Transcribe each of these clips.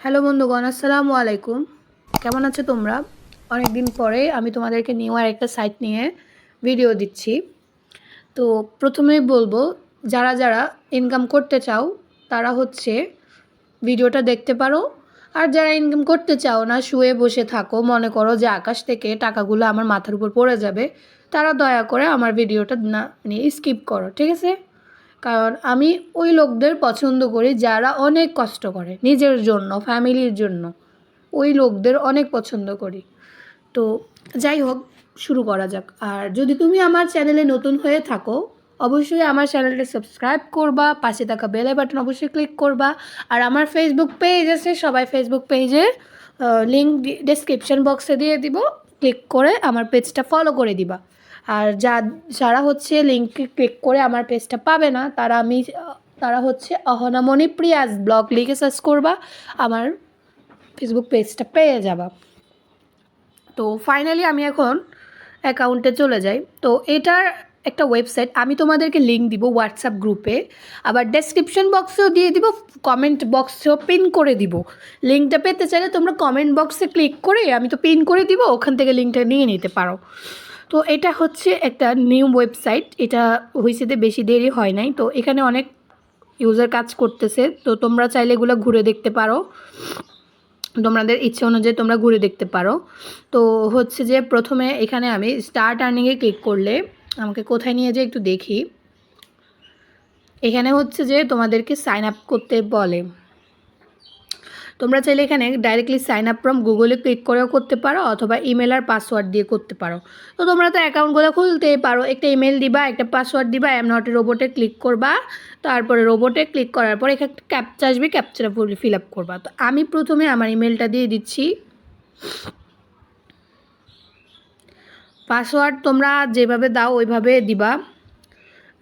Hello বন্ধুগণ, আসসালামু আলাইকুম। কেমন আছো তোমরা? অনেক দিন পরে আমি তোমাদেরকে নিউ আরেকটা সাইট নিয়ে ভিডিও দিচ্ছি। তো প্রথমেই বলবো, যারা যারা ইনকাম করতে চাও তারা হচ্ছে ভিডিওটা দেখতে পারো। আর যারা ইনকাম করতে চাও না, শুয়ে বসে থাকো, মনে করো যে আকাশ থেকে টাকাগুলো আমার মাথার উপর পড়ে যাবে, তারা দয়া করে আমার ভিডিওটা না স্কিপ করো, ঠিক আছে? কারণ আমি ওই লোকদের পছন্দ করি যারা অনেক কষ্ট করে নিজের জন্য, ফ্যামিলির জন্য। ওই লোকদের অনেক পছন্দ করি। তো যাই হোক, শুরু করা যাক। আর যদি তুমি আমার চ্যানেলে নতুন হয়ে থাকো, অবশ্যই আমার চ্যানেলটা সাবস্ক্রাইব করবা, পাশে থাকা বেল বাটন অবশ্যই ক্লিক করবা। আর আমার ফেসবুক পেজ আছে, সবাই ফেসবুক পেজের লিঙ্ক ডেসক্রিপশন বক্সে দিয়ে দিব, ক্লিক করে আমার পেজটা ফলো করে দিবা। আর যারা হচ্ছে লিঙ্কে ক্লিক করে আমার পেজটা পাবে না, তারা হচ্ছে অহনামণি প্রিয়াজ ব্লগ লিখে সার্চ করবা, আমার ফেসবুক পেজটা পেয়ে যাবা। তো ফাইনালি আমি এখন অ্যাকাউন্টে চলে যাই। তো এটার একটা ওয়েবসাইট আমি তোমাদেরকে লিঙ্ক দিব হোয়াটসঅ্যাপ গ্রুপে, আবার ডেসক্রিপশন বক্সেও দিয়ে দিব, কমেন্ট বক্সেও পিন করে দিব। লিঙ্কটা পেতে চাইলে তোমরা কমেন্ট বক্সে ক্লিক করে, আমি তো পিন করে দিব, ওখান থেকে লিঙ্কটা নিয়ে নিতে পারো। তো এটা হচ্ছে একটা নিউ ওয়েবসাইট, এটা হয়েছে বেশি দেরি হয় নাই। তো এখানে অনেক ইউজার কাজ করতেছে, তো তোমরা চাইলে এগুলো ঘুরে দেখতে পারো, তোমাদের ইচ্ছে অনুযায়ী তোমরা ঘুরে দেখতে পারো। তো হচ্ছে যে প্রথমে এখানে আমি স্টার্ট আর্নিংয়ে ক্লিক করলে আমাকে কোথায় নিয়ে যায় একটু দেখি। এখানে হচ্ছে যে তোমাদেরকে সাইন আপ করতে বলে। তোমরা চাইলে এখানে ডাইরেক্টলি সাইন আপ ফ্রম গুগলে ক্লিক করেও করতে পারো, অথবা ইমেল আর পাসওয়ার্ড দিয়ে করতে পারো। তো তোমরা তো অ্যাকাউন্টগুলো খুলতেই পারো, একটা ইমেল দিবা, একটা পাসওয়ার্ড দিবা, এম নট রোবটে ক্লিক করবা, তারপরে রোবটে ক্লিক করার পর এখানে একটা ক্যাপচা আসবে, ক্যাপচাটা ফিল আপ করবা। তো আমি প্রথমে আমার ইমেলটা দিয়ে দিচ্ছি। পাসওয়ার্ড তোমরা যেভাবে দাও ওইভাবে দিবা।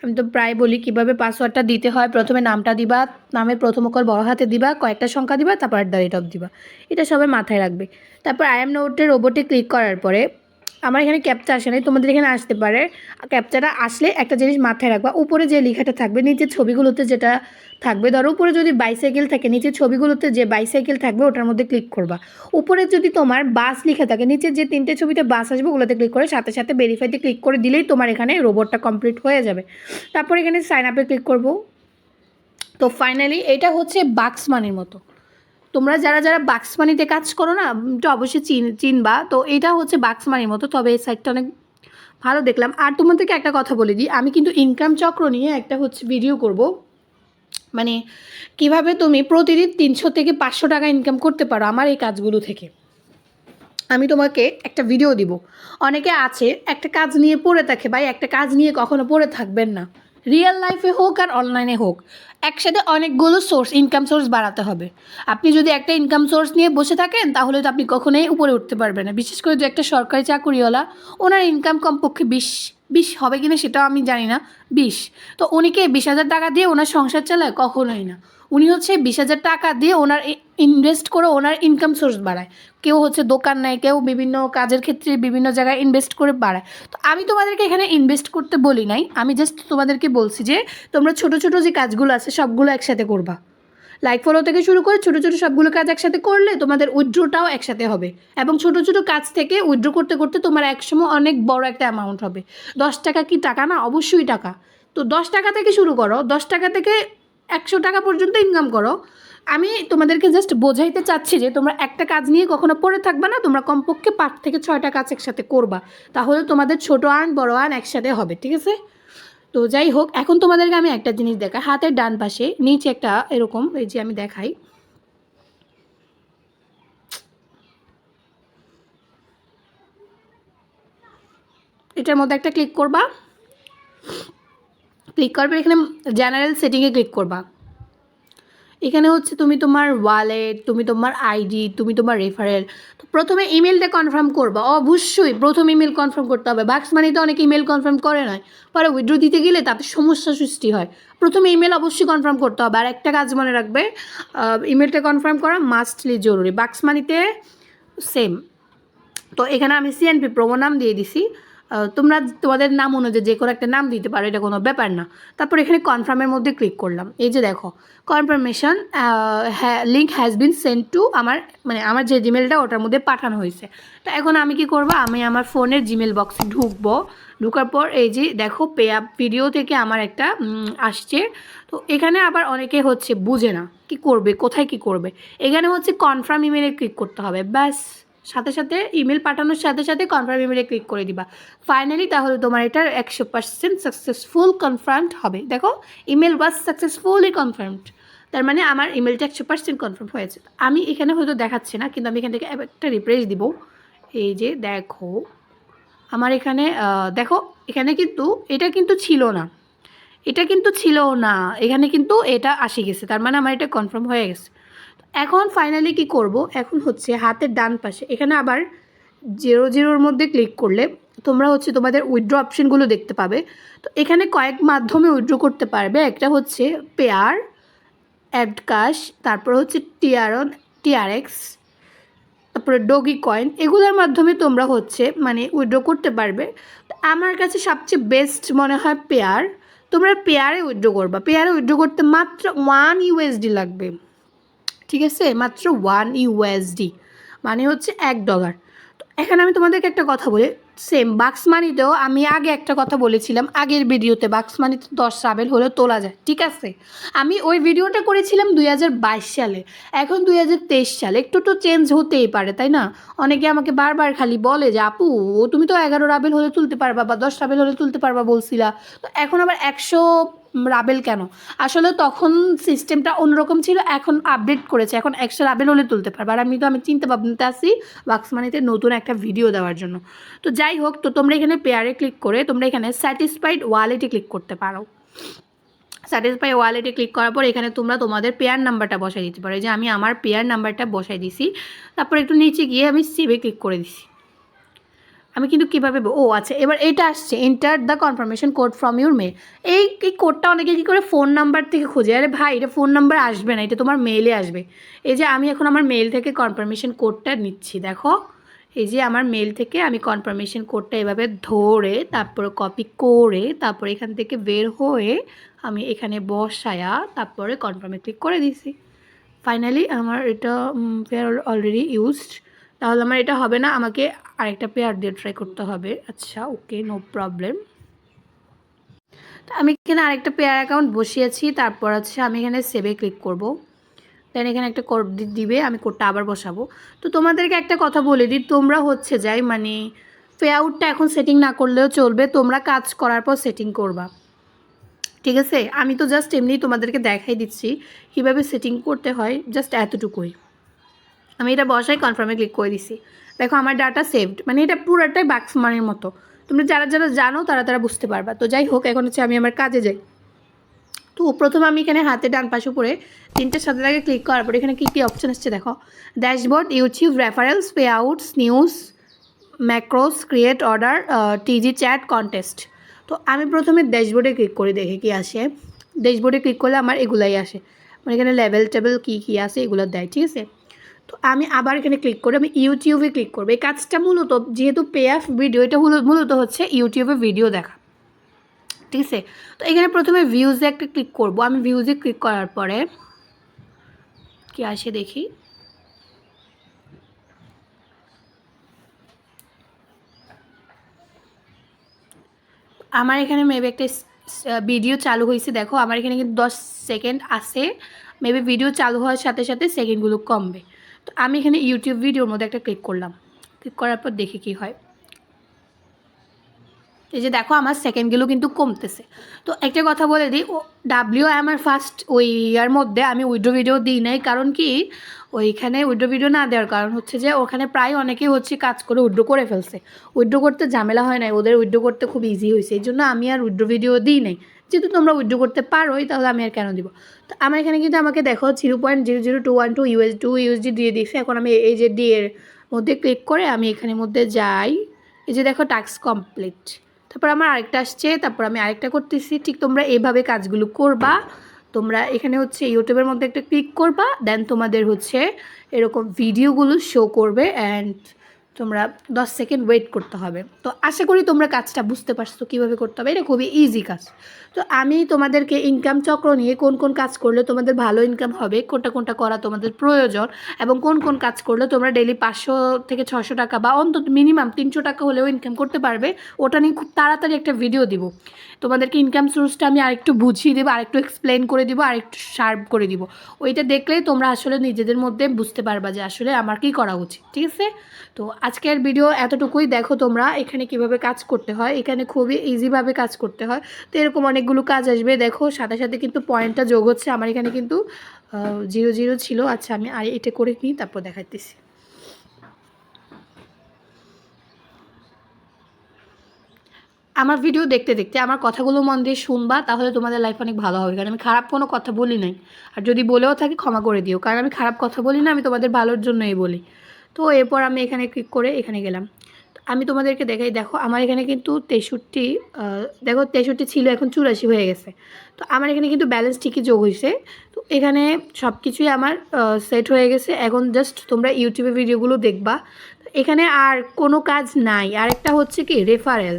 আমি তো প্রায় বলি কীভাবে পাসওয়ার্ডটা দিতে হয়। প্রথমে নামটা দিবা, নামের প্রথম অক্ষর বড় হাতে দিবা, কয়েকটা সংখ্যা দিবা, তারপর @অফ দিবা। এটা সবাই মাথায় রাখবে। তারপর আই এম নোটের রোবটে ক্লিক করার পরে আমার এখানে ক্যাপচা আসে নাই, তোমাদের এখানে আসতে পারে। ক্যাপচাটা আসলে একটা জিনিস মাথায় রাখবা, উপরে যে লেখাটা থাকবে, নিচের ছবিগুলোতে যেটা থাকবে, ধরো উপরে যদি বাইসাইকেল থাকে, নিচের ছবিগুলোতে যে বাইসাইকেল থাকবে ওটার মধ্যে ক্লিক করবা। উপরে যদি তোমার বাস লেখা থাকে, নিচের যে 3টে ছবিতে বাস আসবে ওগুলোতে ক্লিক করে সাথে সাথে ভেরিফাইতে ক্লিক করে দিলেই তোমার এখানে রোবটটা কমপ্লিট হয়ে যাবে। তারপর এখানে সাইন আপে ক্লিক করব। তো ফাইনালি এটা হচ্ছে বাক্স মানির মতো। তোমরা যারা যারা বাক্স মানিতে কাজ করো না, তো অবশ্যই চিনবা। তো এটা হচ্ছে বাক্স মানির মতো, তবে এই সাইটটা অনেক ভালো দেখলাম। আর তোমাদেরকে একটা কথা বলে দিই, আমি কিন্তু ইনকাম চক্র নিয়ে একটা হচ্ছে ভিডিও করব, মানে কিভাবে তুমি প্রতিদিন 300 থেকে 500 টাকা ইনকাম করতে পারো আমার এই কাজগুলো থেকে। আমি তোমাকে একটা ভিডিও দিব। অনেকে আছে একটা কাজ নিয়ে পড়ে থাকে, ভাই একটা কাজ নিয়ে কখনো পড়ে থাকবেন না। রিয়েল লাইফে হোক আর অনলাইনে হোক, একসাথে অনেকগুলো ইনকাম সোর্স বাড়াতে হবে। আপনি যদি একটা ইনকাম সোর্স নিয়ে বসে থাকেন তাহলে তো আপনি কখনোই উপরে উঠতে পারবেন না। বিশেষ করে যে একটা সরকারি চাকুরিওয়ালা, ওনার ইনকাম কমপক্ষে 20 হবে কিনা সেটাও আমি জানি না, 20। তো উনিকে 20,000 টাকা দিয়ে ওনার সংসার চালায়? কখনোই না। উনি হচ্ছে 20,000 টাকা দিয়ে ওনার ইনভেস্ট করে ওনার ইনকাম সোর্স বাড়ায়। কেউ হচ্ছে দোকান নেয়, কেউ বিভিন্ন কাজের ক্ষেত্রে বিভিন্ন জায়গায় ইনভেস্ট করে বাড়ায়। তো আমি তোমাদেরকে এখানে ইনভেস্ট করতে বলি নাই, আমি জাস্ট তোমাদেরকে বলছি যে তোমরা ছোট ছোট যে কাজগুলো আছে সবগুলো একসাথে করবা। লাইক ফলো থেকে শুরু করে ছোট ছোট সবগুলো কাজ একসাথে করলে তোমাদের উইথড্রটাও একসাথে হবে, এবং ছোট ছোট কাজ থেকে উইথড্র করতে করতে তোমার একসময় অনেক বড় একটা অ্যামাউন্ট হবে। 10 টাকা কি টাকা না? অবশ্যই টাকা। তো 10 টাকা থেকে শুরু করো, 10 টাকা থেকে 100 টাকা পর্যন্ত ইনকাম করো। আমি তোমাদেরকে জাস্ট বোঝাইতে চাচ্ছি যে তোমরা একটা কাজ নিয়ে কখনো পড়ে থাকবে না, তোমরা কমপক্ষে 5 থেকে 6টা কাজ একসাথে করবা, তাহলে তোমাদের ছোটো আর্ন বড় আর্ন একসাথে হবে, ঠিক আছে? তো যাই হোক, এখন তোমাদেরকে আমি একটা জিনিস দেখাই। হাতের ডান পাশে নিচে একটা এরকম, এই যে আমি দেখাই, এটার মধ্যে একটা ক্লিক করবা। ক্লিক করবে, এখানে জেনারেল সেটিংয়ে ক্লিক করবা। এখানে হচ্ছে তুমি তোমার ওয়ালেট, তুমি তোমার আইডি, তুমি তোমার রেফারেল। তো প্রথমে ইমেলটা কনফার্ম করবা, অবশ্যই প্রথম ইমেল কনফার্ম করতে হবে। বাক্স মানিতে অনেক ইমেল কনফার্ম করে নয়, পরে উইথড্র দিতে গেলে তাতে সমস্যা সৃষ্টি হয়। প্রথমে ইমেল অবশ্যই কনফার্ম করতে হবে। আর একটা কাজ মনে রাখবে, ইমেলটা কনফার্ম করা মাস্টলি জরুরি। বাক্স মানিতে সেম। তো এখানে আমি CNP-PROMO নাম দিয়ে দিছি। তোমরা তোমাদের নাম অনুযায়ী যে কোনো একটা নাম দিতে পারো, এটা কোনো ব্যাপার না। তারপর এখানে কনফার্মের মধ্যে ক্লিক করলাম। এই যে দেখো confirmation link has been send to আমার মানে আমার যে জিমেলটা ওটার মধ্যে পাঠানো হয়েছে। তো এখন আমি কি করব, আমি আমার ফোনের জিমেল বক্সে ঢুকবো। ঢোকার পর এই যে দেখো পে আপ ভিডিও থেকে আমার একটা আসছে। তো এখানে আবার অনেকে হচ্ছে বুঝে না কি করবে, কোথায় কি করবে। এখানে হচ্ছে কনফার্ম ইমেলে ক্লিক করতে হবে, ব্যাস সাথে সাথে ইমেল পাঠানোর সাথে সাথে কনফার্ম ইমেলে ক্লিক করে দিবা ফাইনালি। তাহলে তোমার এটা 100% সাকসেসফুল কনফার্মড হবে। দেখো ইমেল ওয়াজ সাকসেসফুলি কনফার্মড, তার মানে আমার ইমেলটা 100% কনফার্ম হয়েছে। আমি এখানে হয়তো দেখাচ্ছে না, কিন্তু আমি এখান থেকে একটা রিফ্রেশ দিব। এই যে দেখো আমার এখানে দেখো এখানে কিন্তু এটা কিন্তু ছিল না, এটা কিন্তু ছিল না, এখানে কিন্তু এটা আসে গেছে, তার মানে আমার এটা কনফার্ম হয়ে গেছে। এখন ফাইনালি কি করব, এখন হচ্ছে হাতের ডান পাশে এখানে আবার 00 মধ্যে ক্লিক করলে তোমরা হচ্ছে তোমাদের উইথড্র অপশনগুলো দেখতে পাবে। তো এখানে কয়েক মাধ্যমে উইথড্র করতে পারবে। একটা হচ্ছে পেয়ার, অ্যাড ক্যাশ, তারপর হচ্ছে টিআরএক্স, তারপরে ডগি কয়েন, এগুলোর মাধ্যমে তোমরা হচ্ছে মানে উইথড্র করতে পারবে। তো আমার কাছে সবচেয়ে বেস্ট মনে হয় পেয়ার। তোমরা পেয়ারে উইথড্র করবা। পেয়ারে উইথড্র করতে মাত্র 1 ইউএসডি লাগবে, ঠিক আছে, মাত্র 1 ইউএসডি মানে হচ্ছে $1। তো এখানে আমি তোমাদেরকে একটা কথা বলি, সেম বাক্স মানিতেও আমি আগে একটা কথা বলেছিলাম আগের ভিডিওতে, বাক্স মানিতে 10 রাবেল হলে তোলা যায়, ঠিক আছে। আমি ওই ভিডিওটা করেছিলাম 2022 সালে, এখন 2023 সালে, একটু তো চেঞ্জ হতেই পারে তাই না। অনেকে আমাকে বারবার খালি বলে যে আপু তুমি তো 11 রাবেল হলে তুলতে পারবা বা 10 রাবেল হলে তুলতে পারবা বলছিলা, তো এখন আবার 100 রাবেল কেন। আসলে তখন সিস্টেমটা অন্যরকম ছিল, এখন আপডেট করেছে, এখন 100 রাবেল হলে তুলতে পারবে। আর আমি চিন্তা ভাবনাতে আসি বাক্স মানিতে নতুন একটা ভিডিও দেওয়ার জন্য। তো যাই হোক, তো তোমরা এখানে পেয়ারে ক্লিক করে তোমরা এখানে স্যাটিসফাইড ওয়ালেটে ক্লিক করতে পারো। স্যাটিসফাই ওয়ালেটে ক্লিক করার পর এখানে তোমরা তোমাদের পেয়ার নাম্বারটা বসাই দিতে পারো। যে আমি আমার পেয়ার নাম্বারটা বসাই দিছি, তারপর একটু নিচে গিয়ে আমি সেভে ক্লিক করে দিছি। আমি কিন্তু কীভাবে আচ্ছা এবার এটা আসছে enter the confirmation code from your mail. এই কোডটা অনেকে কী করে ফোন নাম্বার থেকে খোঁজে। আরে ভাই এটা ফোন নাম্বার আসবে না, এটা তোমার মেইলে আসবে। এই যে আমি এখন আমার মেল থেকে কনফার্মেশন কোডটা নিচ্ছি, দেখো এই যে আমার মেল থেকে আমি কনফার্মেশন কোডটা এভাবে ধরে তারপরে কপি করে তারপরে এখান থেকে বের হয়ে আমি এখানে বসায়া তারপরে কনফার্মে ক্লিক করে দিছি। ফাইনালি আমার এটা পেয়ার অলরেডি ইউজড। তাহলে আমার এটা হবে না, আমাকে আরেকটা পেয়ার দিয়ে ট্রাই করতে হবে। আচ্ছা ওকে, নো প্রবলেম। তো আমি এখানে আরেকটা পেয়ার অ্যাকাউন্ট বসিয়েছি, তারপর হচ্ছে আমি এখানে সেভে ক্লিক করব। দেন এখানে একটা কোড দিবে, আমি কোডটা আবার বসাবো। তো তোমাদেরকে একটা কথা বলে দিই, তোমরা হচ্ছে যাই মানে পে আউটটা এখন সেটিং না করলেও চলবে, তোমরা কাজ করার পর সেটিং করবা, ঠিক আছে। আমি তো জাস্ট এমনি তোমাদেরকে দেখাই দিচ্ছি কীভাবে সেটিং করতে হয়, জাস্ট এতটুকুই। আমি এটা বসাই কনফার্মে ক্লিক করে দিছি। দেখো আমার ডাটা সেভড, মানে এটা পুরোটাই বাক্স মানের মতো। তোমরা যারা যারা জানো তারা বুঝতে পারবা। তো যাই হোক, এখন হচ্ছে আমি আমার কাজে যাই। তো প্রথমে আমি এখানে হাতে ডান পাশে উপরে তিনটের সাথে আগে ক্লিক করার পর এখানে কী কী অপশান আসছে দেখো, dashboard, YouTube, referrals, pay outs, news, macOS, create order, টিজি chat, contest. তো আমি প্রথমে ড্যাশবোর্ডে ক্লিক করে দেখি কী আসে। ড্যাশবোর্ডে ক্লিক করলে আমার এগুলাই আসে, মানে এখানে লেভেল টেবেল কী আসে এগুলো দেয়, ঠিক আছে। তো আমি আবার এখানে ক্লিক করে আমি ইউটিউবে ক্লিক করবো। এই কাজটা মূলত যেহেতু পে অফ ভিডিও, এটা মূলত হচ্ছে ইউটিউবে ভিডিও দেখা, ঠিক আছে। তো এখানে প্রথমে ভিউজে একটা ক্লিক করব। আমি ভিউজে ক্লিক করার পরে কি আসে দেখি। আমার এখানে মেবি একটা ভিডিও চালু হয়েছে, দেখো আমার এখানে কিন্তু 10 সেকেন্ড আসে। মেবি ভিডিও চালু হওয়ার সাথে সাথে সেকেন্ডগুলো কমবে। তো আমি এখানে ইউটিউব ভিডিওর মধ্যে একটা ক্লিক করলাম। ক্লিক করার পর দেখি কি হয়। এই যে দেখো আমার সেকেন্ডগুলো কিন্তু কমতেছে। তো একটা কথা বলে দিই, আমার ফার্স্ট ওই ইয়ার মধ্যে আমি উইড্রো ভিডিও দিই নাই, কারণ কি ওইখানে উইড্রো ভিডিও না দেওয়ার কারণ হচ্ছে যে ওখানে প্রায় অনেকেই হচ্ছে কাজ করে উইড্রো করে ফেলছে। উইড্রো করতে ঝামেলা হয় নাই, ওদের উইড্রো করতে খুব ইজি হয়েছে, এই জন্য আমি আর উইড্রো ভিডিও দিই নাই। যেহেতু তোমরা উইড্রো করতে পারোই তাহলে আমি আর কেন দিব। তো আমার এখানে কিন্তু আমাকে দেখো 0.00212 ইউএসডি দিয়ে দিচ্ছে। এখন আমি এই যে ডি এর মধ্যে ক্লিক করে আমি এখানের মধ্যে যাই, এই যে দেখো টাস্ক কমপ্লিট। তারপর আমার আরেকটা আসছে, তারপর আমি আরেকটা করতেছি। ঠিক তোমরা এইভাবে কাজগুলো করবা। তোমরা এখানে হচ্ছে ইউটিউবের মধ্যে একটা ক্লিক করবা, দেন তোমাদের হচ্ছে এরকম ভিডিওগুলো শো করবে। অ্যান্ড তোমরা 10 সেকেন্ড ওয়েট করতে হবে। তো আশা করি তোমরা কাজটা বুঝতে পারছো কীভাবে করতে হবে। এটা খুবই ইজি কাজ। তো আমি তোমাদেরকে ইনকাম চক্র নিয়ে কোন কোন কাজ করলে তোমাদের ভালো ইনকাম হবে, কোনটা কোনটা করা তোমাদের প্রয়োজন, এবং কোন কোন কাজ করলে তোমরা ডেইলি 500 থেকে 600 টাকা বা অন্তত মিনিমাম 300 টাকা হলেও ইনকাম করতে পারবে, ওটা নিয়ে খুব তাড়াতাড়ি একটা ভিডিও দিব। তোমাদেরকে ইনকাম সোর্সটা আমি আরেকটু বুঝিয়ে দেবো, আরেকটু এক্সপ্লেন করে দিব, আরেকটু শার্প করে দিব। ওইটা দেখলেই তোমরা আসলে নিজেদের মধ্যে বুঝতে পারবা যে আসলে আমার কী করা উচিত। ঠিক আছে? তো আজকের ভিডিও এতটুকুই। দেখো তোমরা এখানে কিভাবে কাজ করতে হয়, এখানে খুবই ইজিভাবে কাজ করতে হয়। তো এরকম অনেকগুলো কাজ আসবে। দেখো সাথে সাথে কিন্তু পয়েন্টটা যোগ হচ্ছে। আমার এখানে কিন্তু 0 ছিল। আচ্ছা আমি আর এটা করে নিই, তারপর দেখাইতেছি। আমার ভিডিও দেখতে দেখতে আমার কথাগুলো মন দিয়ে শুনবা, তাহলে তোমাদের লাইফ অনেক ভালো হবে। কারণ আমি খারাপ কোনো কথা বলি নাই, আর যদি বলেও থাকি ক্ষমা করে দিও, কারণ আমি খারাপ কথা বলি না, আমি তোমাদের ভালোর জন্যই বলি। তো এরপর আমি এখানে ক্লিক করে এখানে গেলাম। আমি তোমাদেরকে দেখাই। দেখো আমার এখানে কিন্তু 63, দেখো 63 ছিল, এখন 84 হয়ে গেছে। তো আমার এখানে কিন্তু ব্যালেন্স ঠিকই যোগ হয়েছে। তো এখানে সব কিছুই আমার সেট হয়ে গেছে। এখন জাস্ট তোমরা ইউটিউবে ভিডিওগুলো দেখবা। এখানে আর কোনো কাজ নাই। আরেকটা হচ্ছে কি রেফারেল।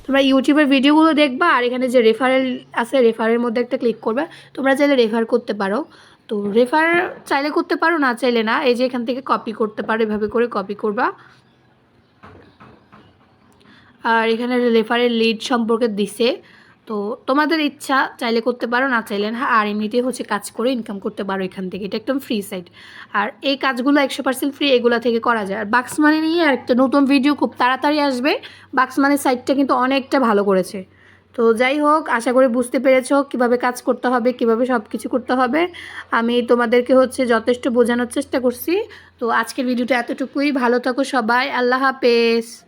তোমরা ইউটিউবের ভিডিওগুলো দেখবা, আর এখানে যে রেফারেল আছে, রেফারের মধ্যে একটা ক্লিক করবে। তোমরা চাইলে রেফার করতে পারো। তো রেফার চাইলে করতে পারো, না চাইলে না। এই যে এখান থেকে কপি করতে পারো, এভাবে করে কপি করবা। আর এখানে রেফারেল লিড সম্পর্কে দিছে। তো তোমাদের ইচ্ছা, চাইলে করতে পারো, না চাইলে না। আর এমনিতেই হচ্ছে কাজ করে ইনকাম করতে পারো এখান থেকে। এটা একদম ফ্রি সাইট। আর এই কাজগুলো 100% ফ্রি, এগুলো থেকে করা যায়। আর বাক্স মানি নিয়ে একটা নতুন ভিডিও খুব তাড়াতাড়ি আসবে। বাক্স মানি সাইটটা কিন্তু অনেকটা ভালো করেছে। তো যাই হোক, আশা করি বুঝতে পেরেছো কীভাবে কাজ করতে হবে, কীভাবে সব কিছু করতে হবে। আমি তোমাদেরকে হচ্ছে যথেষ্ট বোঝানোর চেষ্টা করছি। তো আজকের ভিডিওটা এতটুকুই। ভালো থাকো সবাই। আল্লাহ হাফেজ।